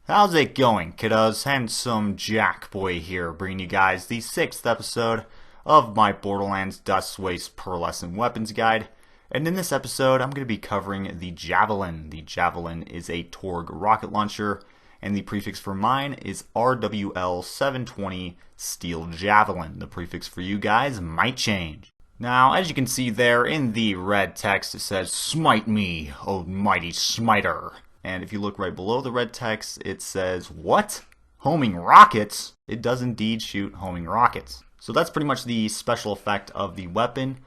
How's it going, kiddos? Handsome Jack Boy here, bringing you guys the 6th episode of my Borderlands Dust Waste Pearlescent Weapons Guide. And in this episode, I'm going to be covering the Javelin. The Javelin is a Torgue rocket launcher, and the prefix for mine is RWL720 Steel Javelin. The prefix for you guys might change. Now, as you can see there in the red text, it says, "Smite me, O mighty smiter." And if you look right below the red text, it says, what? Homing rockets? It does indeed shoot homing rockets. So that's pretty much the special effect of the weapon.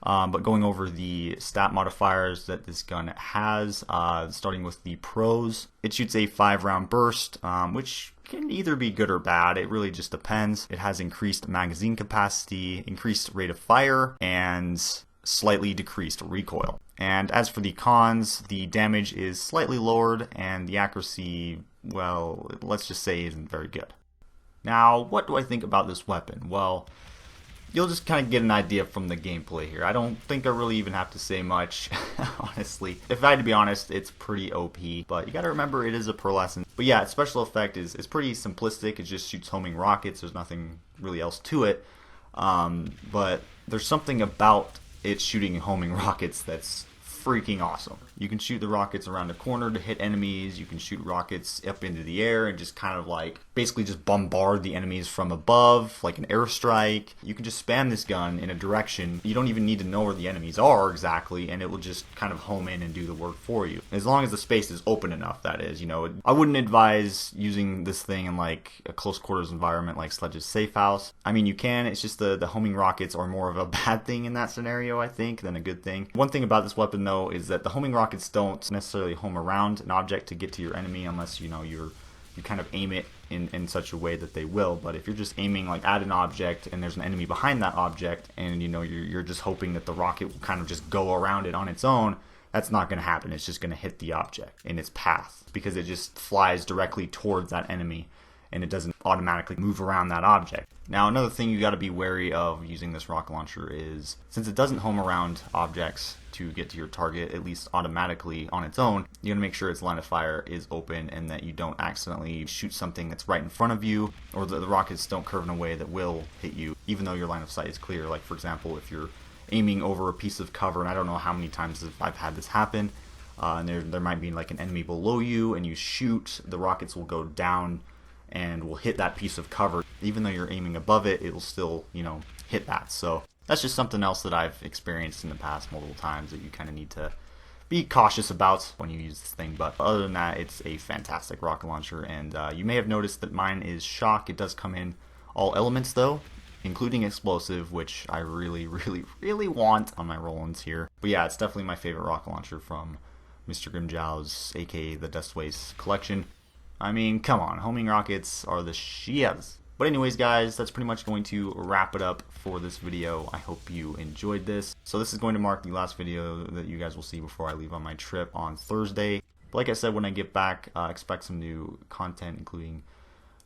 But going over the stat modifiers that this gun has, starting with the pros, it shoots a 5-round burst, which can either be good or bad. It really just depends. It has increased magazine capacity, increased rate of fire, and slightly decreased recoil. And as for the cons, the damage is slightly lowered, and the accuracy, well, let's just say isn't very good. Now, what do I think about this weapon? Well, you'll just kind of get an idea from the gameplay here. I don't think I really even have to say much, honestly. If I had to be honest, it's pretty OP, but you gotta remember it is a pearlescent. But yeah, its special effect is pretty simplistic. It just shoots homing rockets. There's nothing really else to it. But there's something about it shooting homing rockets that's freaking awesome. You can shoot the rockets around a corner to hit enemies. You can shoot rockets up into the air and just kind of like basically just bombard the enemies from above like an airstrike. You can just spam this gun in a direction. You don't even need to know where the enemies are exactly, and it will just kind of home in and do the work for you. As long as the space is open enough, that is. You know, I wouldn't advise using this thing in like a close quarters environment like Sledge's safe house. I mean, you can. It's just the homing rockets are more of a bad thing in that scenario, I think, than a good thing. One thing about this weapon though is that the homing rockets don't necessarily home around an object to get to your enemy unless, you know, you kind of aim it in such a way that they will. But if you're just aiming like at an object and there's an enemy behind that object, and you know you're just hoping that the rocket will kind of just go around it on its own, that's not going to happen. It's just going to hit the object in its path because it just flies directly towards that enemy and it doesn't automatically move around that object. Now, another thing you got to be wary of using this rocket launcher is, since it doesn't home around objects to get to your target, at least automatically on its own, you got to make sure its line of fire is open and that you don't accidentally shoot something that's right in front of you, or the rockets don't curve in a way that will hit you, even though your line of sight is clear. Like, for example, if you're aiming over a piece of cover, and I don't know how many times I've had this happen, and there might be like an enemy below you, and you shoot, the rockets will go down and will hit that piece of cover. Even though you're aiming above it, it will still, you know, hit that. So that's just something else that I've experienced in the past multiple times that you kind of need to be cautious about when you use this thing. But other than that, it's a fantastic rocket launcher, and you may have noticed that mine is shock. It does come in all elements though, including explosive, which I really want on my Rollins here. But yeah, it's definitely my favorite rocket launcher from Mr. Grimjow's, aka the Dust Waste collection. I mean, come on, homing rockets are the shiz. But anyways, guys, that's pretty much going to wrap it up for this video. I hope you enjoyed this. So this is going to mark the last video that you guys will see before I leave on my trip on Thursday. But like I said, when I get back, expect some new content, including,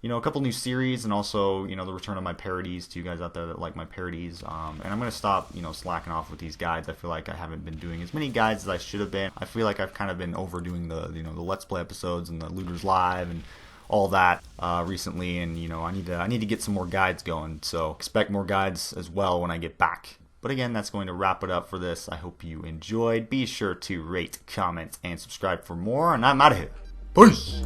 you know, a couple new series, and also, you know, the return of my parodies to you guys out there that like my parodies. And I'm going to stop, you know, slacking off with these guides. I feel like I haven't been doing as many guides as I should have been. I feel like I've kind of been overdoing the, you know, the Let's Play episodes and the Looters Live and all that recently, and you know, I need to get some more guides going. So expect more guides as well when I get back. But again, that's going to wrap it up for this. I hope you enjoyed. Be sure to rate, comment, and subscribe for more, and I'm out of here. Peace!